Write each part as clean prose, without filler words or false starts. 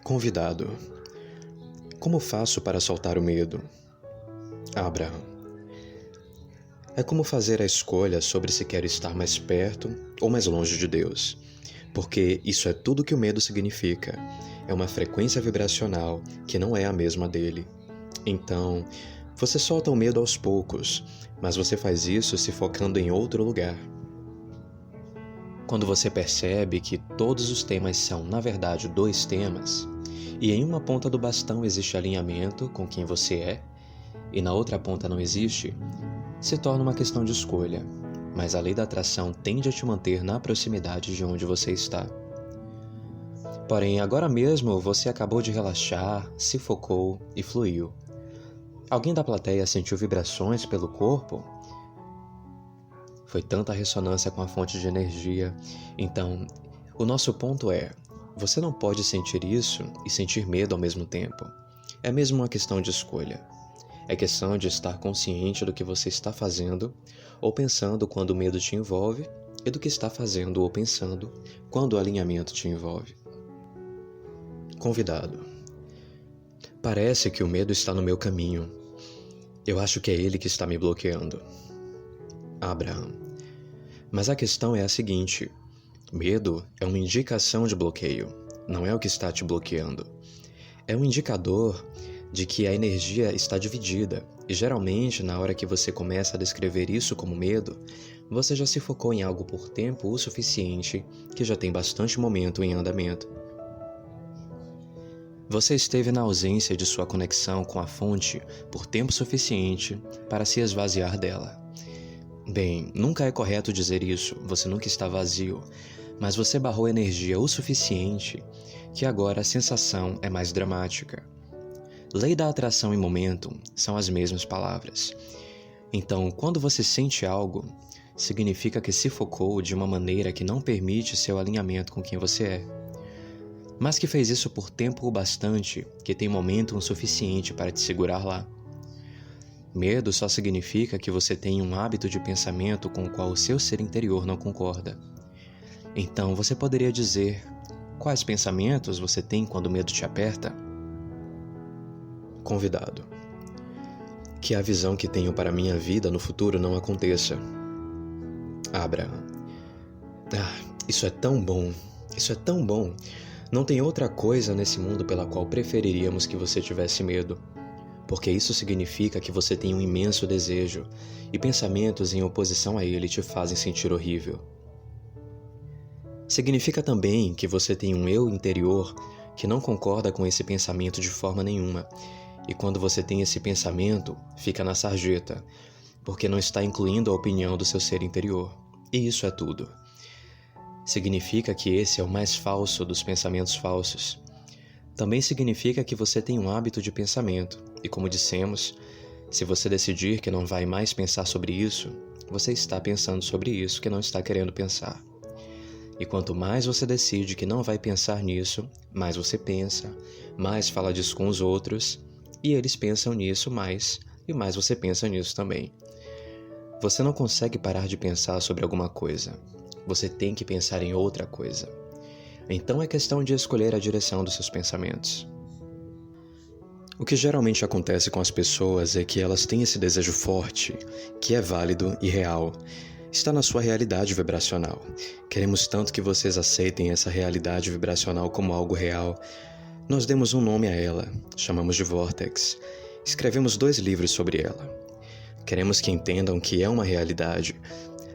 Convidado. Como faço para soltar o medo? Abraham. É como fazer a escolha sobre se quer estar mais perto ou mais longe de Deus, porque isso é tudo que o medo significa. É uma frequência vibracional que não é a mesma dele. Então, você solta o medo aos poucos, mas você faz isso se focando em outro lugar. Quando você percebe que todos os temas são, na verdade, dois temas, e em uma ponta do bastão existe alinhamento com quem você é, e na outra ponta não existe, se torna uma questão de escolha, mas a lei da atração tende a te manter na proximidade de onde você está. Porém, agora mesmo você acabou de relaxar, se focou e fluiu. Alguém da plateia sentiu vibrações pelo corpo? Foi tanta ressonância com a fonte de energia. Então, o nosso ponto é: você não pode sentir isso e sentir medo ao mesmo tempo. É mesmo uma questão de escolha. É questão de estar consciente do que você está fazendo ou pensando quando o medo te envolve e do que está fazendo ou pensando quando o alinhamento te envolve. Convidado. Parece que o medo está no meu caminho. Eu acho que é ele que está me bloqueando. Abraham. Mas a questão é a seguinte: medo é uma indicação de bloqueio, não é o que está te bloqueando. É um indicador de que a energia está dividida, e geralmente, na hora que você começa a descrever isso como medo, você já se focou em algo por tempo o suficiente que já tem bastante momento em andamento. Você esteve na ausência de sua conexão com a fonte por tempo suficiente para se esvaziar dela. Bem, nunca é correto dizer isso, você nunca está vazio, mas você barrou energia o suficiente que agora a sensação é mais dramática. Lei da atração e momentum são as mesmas palavras. Então, quando você sente algo, significa que se focou de uma maneira que não permite seu alinhamento com quem você é, mas que fez isso por tempo o bastante que tem momentum suficiente para te segurar lá. Medo só significa que você tem um hábito de pensamento com o qual o seu ser interior não concorda. Então, você poderia dizer quais pensamentos você tem quando o medo te aperta? Convidado. Que a visão que tenho para minha vida no futuro não aconteça. Abraham. Isso é tão bom. Isso é tão bom. Não tem outra coisa nesse mundo pela qual preferiríamos que você tivesse medo. Porque isso significa que você tem um imenso desejo e pensamentos em oposição a ele te fazem sentir horrível. Significa também que você tem um eu interior que não concorda com esse pensamento de forma nenhuma, e quando você tem esse pensamento, fica na sarjeta, porque não está incluindo a opinião do seu ser interior, e isso é tudo. Significa que esse é o mais falso dos pensamentos falsos. Também significa que você tem um hábito de pensamento, e como dissemos, se você decidir que não vai mais pensar sobre isso, você está pensando sobre isso que não está querendo pensar. E quanto mais você decide que não vai pensar nisso, mais você pensa, mais fala disso com os outros, e eles pensam nisso mais, e mais você pensa nisso também. Você não consegue parar de pensar sobre alguma coisa. Você tem que pensar em outra coisa. Então é questão de escolher a direção dos seus pensamentos. O que geralmente acontece com as pessoas é que elas têm esse desejo forte, que é válido e real. Está na sua realidade vibracional. Queremos tanto que vocês aceitem essa realidade vibracional como algo real. Nós demos um nome a ela, chamamos de Vortex. Escrevemos 2 livros sobre ela. Queremos que entendam que é uma realidade,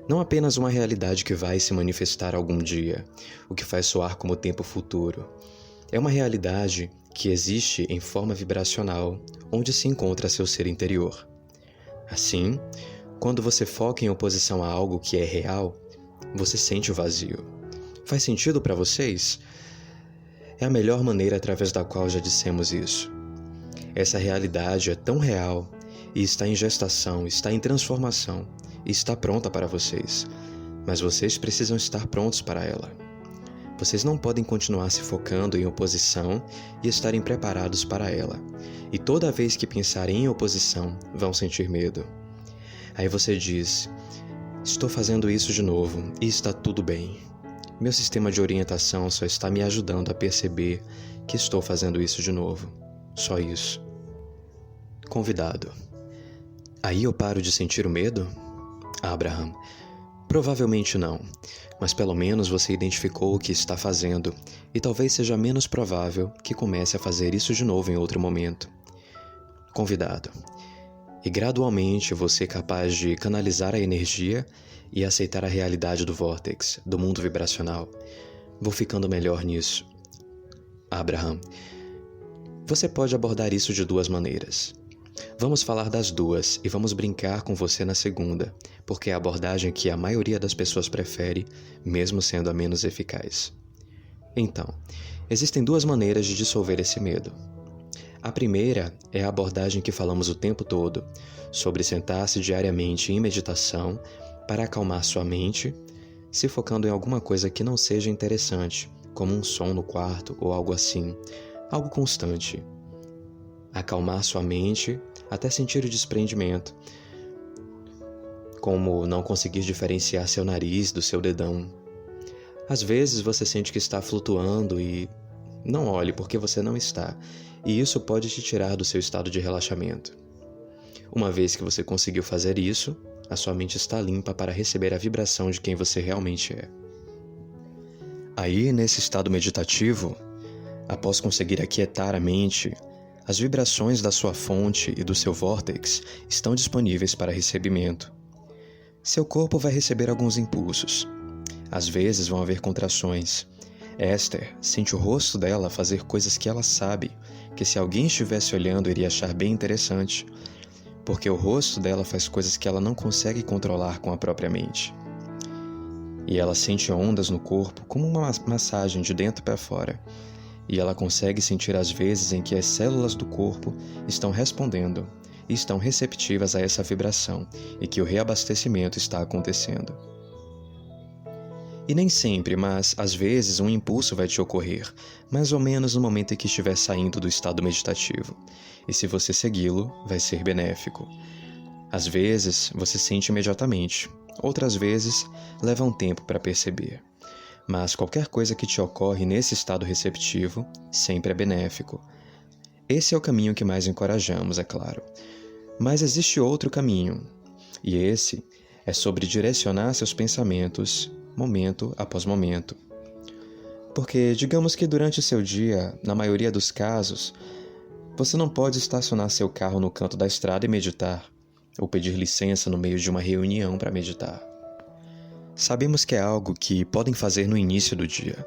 não apenas uma realidade que vai se manifestar algum dia, o que faz soar como tempo futuro. É uma realidade que existe em forma vibracional, onde se encontra seu ser interior. Assim, quando você foca em oposição a algo que é real, você sente o vazio. Faz sentido para vocês? É a melhor maneira através da qual já dissemos isso. Essa realidade é tão real e está em gestação, está em transformação e está pronta para vocês, mas vocês precisam estar prontos para ela. Vocês não podem continuar se focando em oposição e estarem preparados para ela, e toda vez que pensarem em oposição, vão sentir medo. Aí você diz: estou fazendo isso de novo e está tudo bem. Meu sistema de orientação só está me ajudando a perceber que estou fazendo isso de novo. Só isso. Convidado: aí eu paro de sentir o medo? Abraham: provavelmente não, mas pelo menos você identificou o que está fazendo e talvez seja menos provável que comece a fazer isso de novo em outro momento. Convidado: e gradualmente você é capaz de canalizar a energia e aceitar a realidade do vórtex, do mundo vibracional. Vou ficando melhor nisso. Abraham: você pode abordar isso de duas maneiras. Vamos falar das duas e vamos brincar com você na segunda, porque é a abordagem que a maioria das pessoas prefere, mesmo sendo a menos eficaz. Então, existem duas maneiras de dissolver esse medo. A primeira é a abordagem que falamos o tempo todo, sobre sentar-se diariamente em meditação para acalmar sua mente, se focando em alguma coisa que não seja interessante, como um som no quarto ou algo assim, algo constante. Acalmar sua mente até sentir o desprendimento, como não conseguir diferenciar seu nariz do seu dedão. Às vezes você sente que está flutuando e não olhe porque você não está, e isso pode te tirar do seu estado de relaxamento. Uma vez que você conseguiu fazer isso, a sua mente está limpa para receber a vibração de quem você realmente é. Aí, nesse estado meditativo, após conseguir aquietar a mente, as vibrações da sua fonte e do seu vórtex estão disponíveis para recebimento. Seu corpo vai receber alguns impulsos. Às vezes vão haver contrações. Esther sente o rosto dela fazer coisas que ela sabe que se alguém estivesse olhando iria achar bem interessante, porque o rosto dela faz coisas que ela não consegue controlar com a própria mente. E ela sente ondas no corpo como uma massagem de dentro para fora. E ela consegue sentir as vezes em que as células do corpo estão respondendo e estão receptivas a essa vibração e que o reabastecimento está acontecendo. E nem sempre, mas às vezes um impulso vai te ocorrer, mais ou menos no momento em que estiver saindo do estado meditativo. E se você segui-lo, vai ser benéfico. Às vezes você sente imediatamente, outras vezes leva um tempo para perceber. Mas qualquer coisa que te ocorre nesse estado receptivo sempre é benéfico. Esse é o caminho que mais encorajamos, é claro. Mas existe outro caminho, e esse é sobre direcionar seus pensamentos, momento após momento. Porque digamos que durante seu dia, na maioria dos casos, você não pode estacionar seu carro no canto da estrada e meditar, ou pedir licença no meio de uma reunião para meditar. Sabemos que é algo que podem fazer no início do dia,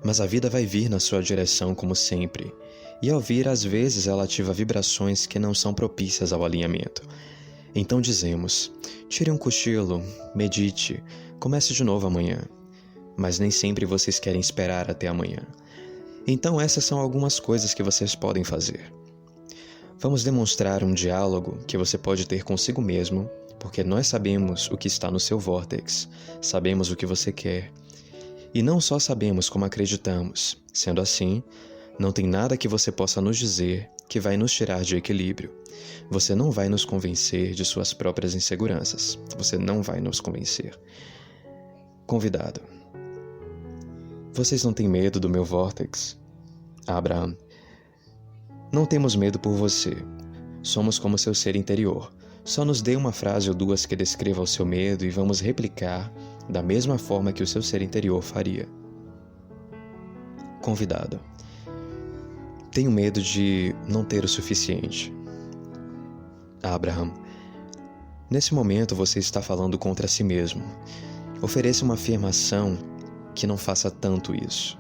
mas a vida vai vir na sua direção como sempre, e ao vir, às vezes, ela ativa vibrações que não são propícias ao alinhamento. Então dizemos, tire um cochilo, medite, comece de novo amanhã. Mas nem sempre vocês querem esperar até amanhã. Então essas são algumas coisas que vocês podem fazer. Vamos demonstrar um diálogo que você pode ter consigo mesmo, porque nós sabemos o que está no seu vórtex, sabemos o que você quer. E não só sabemos como acreditamos. Sendo assim, não tem nada que você possa nos dizer que vai nos tirar de equilíbrio. Você não vai nos convencer de suas próprias inseguranças. Você não vai nos convencer. Convidado: vocês não têm medo do meu vórtex? Abraham: não temos medo por você. Somos como seu ser interior. Só nos dê uma frase ou duas que descreva o seu medo e vamos replicar da mesma forma que o seu ser interior faria. Convidado: tenho medo de não ter o suficiente. Abraham: nesse momento você está falando contra si mesmo. Ofereça uma afirmação que não faça tanto isso.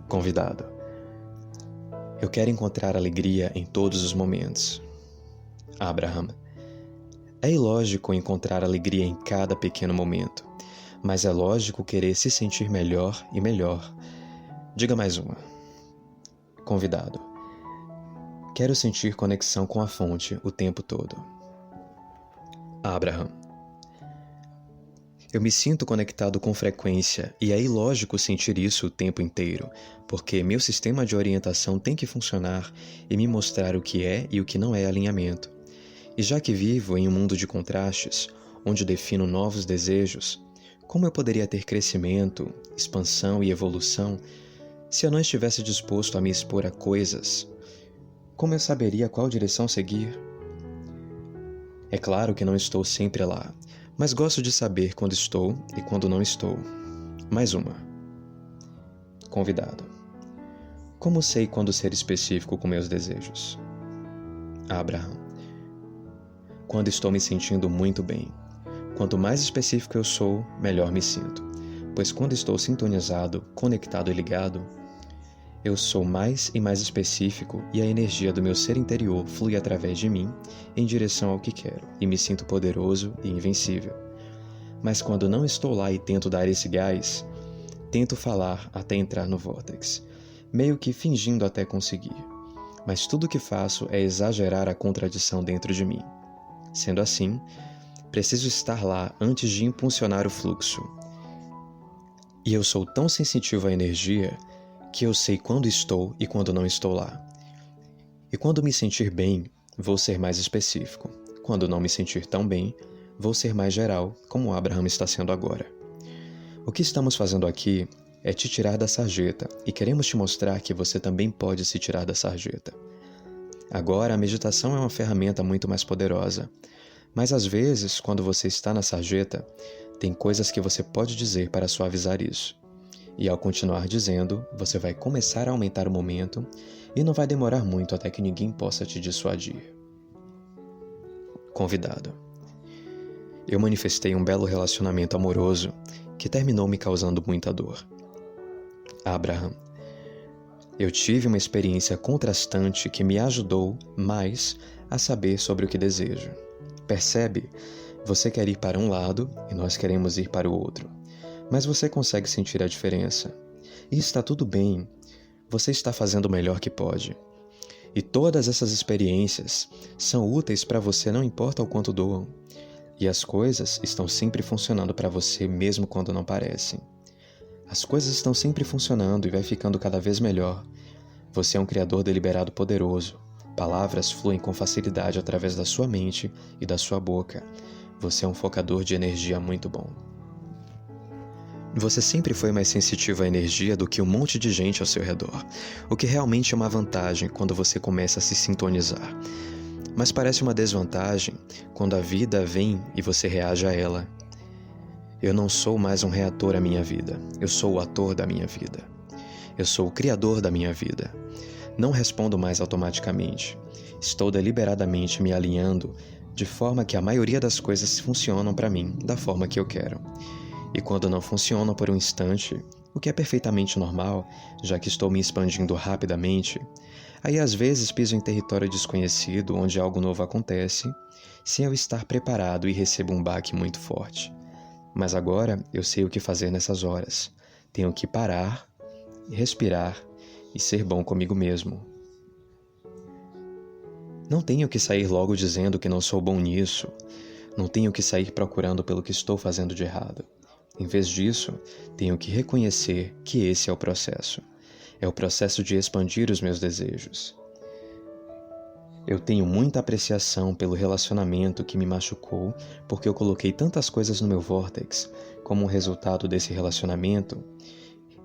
Convidado: eu quero encontrar alegria em todos os momentos. Abraham: é ilógico encontrar alegria em cada pequeno momento, mas é lógico querer se sentir melhor e melhor. Diga mais uma. Convidado: quero sentir conexão com a fonte o tempo todo. Abraham: eu me sinto conectado com frequência e é ilógico sentir isso o tempo inteiro, porque meu sistema de orientação tem que funcionar e me mostrar o que é e o que não é alinhamento. E já que vivo em um mundo de contrastes, onde defino novos desejos, como eu poderia ter crescimento, expansão e evolução Se eu não estivesse disposto a me expor a coisas, como eu saberia qual direção seguir? É claro que não estou sempre lá, mas gosto de saber quando estou e quando não estou. Mais uma. Convidado. Como sei quando ser específico com meus desejos? Abraham. Quando estou me sentindo muito bem. Quanto mais específico eu sou, melhor me sinto. Pois quando estou sintonizado, conectado e ligado, eu sou mais e mais específico e a energia do meu ser interior flui através de mim em direção ao que quero e me sinto poderoso e invencível. Mas quando não estou lá e tento dar esse gás, tento falar até entrar no vórtex, meio que fingindo até conseguir. Mas tudo o que faço é exagerar a contradição dentro de mim. Sendo assim, preciso estar lá antes de impulsionar o fluxo. E eu sou tão sensitivo à energia que eu sei quando estou e quando não estou lá. E quando me sentir bem, vou ser mais específico. Quando não me sentir tão bem, vou ser mais geral, como Abraham está sendo agora. O que estamos fazendo aqui é te tirar da sarjeta e queremos te mostrar que você também pode se tirar da sarjeta. Agora, a meditação é uma ferramenta muito mais poderosa, mas às vezes, quando você está na sarjeta, tem coisas que você pode dizer para suavizar isso. E ao continuar dizendo, você vai começar a aumentar o momento e não vai demorar muito até que ninguém possa te dissuadir. Convidado. Eu manifestei um belo relacionamento amoroso que terminou me causando muita dor. Abraham. Eu tive uma experiência contrastante que me ajudou mais a saber sobre o que desejo. Percebe? Você quer ir para um lado e nós queremos ir para o outro. Mas você consegue sentir a diferença. E está tudo bem. Você está fazendo o melhor que pode. E todas essas experiências são úteis para você, não importa o quanto doam. E as coisas estão sempre funcionando para você mesmo quando não parecem. As coisas estão sempre funcionando e vai ficando cada vez melhor. Você é um criador deliberado poderoso. Palavras fluem com facilidade através da sua mente e da sua boca. Você é um focador de energia muito bom. Você sempre foi mais sensitivo à energia do que um monte de gente ao seu redor, o que realmente é uma vantagem quando você começa a se sintonizar. Mas parece uma desvantagem quando a vida vem e você reage a ela. Eu não sou mais um reator à minha vida, eu sou o ator da minha vida. Eu sou o criador da minha vida. Não respondo mais automaticamente. Estou deliberadamente me alinhando de forma que a maioria das coisas funcionam para mim da forma que eu quero. E quando não funcionam por um instante, o que é perfeitamente normal, já que estou me expandindo rapidamente, aí às vezes piso em território desconhecido onde algo novo acontece, sem eu estar preparado e recebo um baque muito forte. Mas agora eu sei o que fazer nessas horas. Tenho que parar, respirar e ser bom comigo mesmo. Não tenho que sair logo dizendo que não sou bom nisso. Não tenho que sair procurando pelo que estou fazendo de errado. Em vez disso, tenho que reconhecer que esse é o processo. É o processo de expandir os meus desejos. Eu tenho muita apreciação pelo relacionamento que me machucou porque eu coloquei tantas coisas no meu vórtex como um resultado desse relacionamento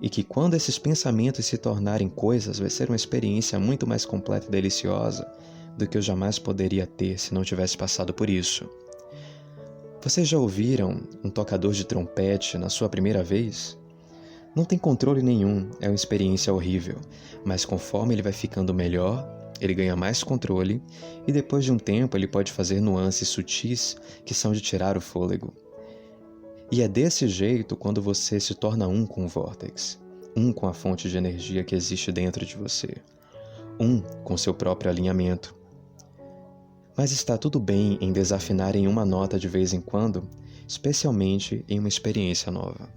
e que quando esses pensamentos se tornarem coisas vai ser uma experiência muito mais completa e deliciosa do que eu jamais poderia ter se não tivesse passado por isso. Vocês já ouviram um tocador de trompete na sua primeira vez? Não tem controle nenhum, é uma experiência horrível, mas conforme ele vai ficando melhor, ele ganha mais controle e depois de um tempo ele pode fazer nuances sutis que são de tirar o fôlego. E é desse jeito quando você se torna um com o vórtex, um com a fonte de energia que existe dentro de você, um com seu próprio alinhamento. Mas está tudo bem em desafinar em uma nota de vez em quando, especialmente em uma experiência nova.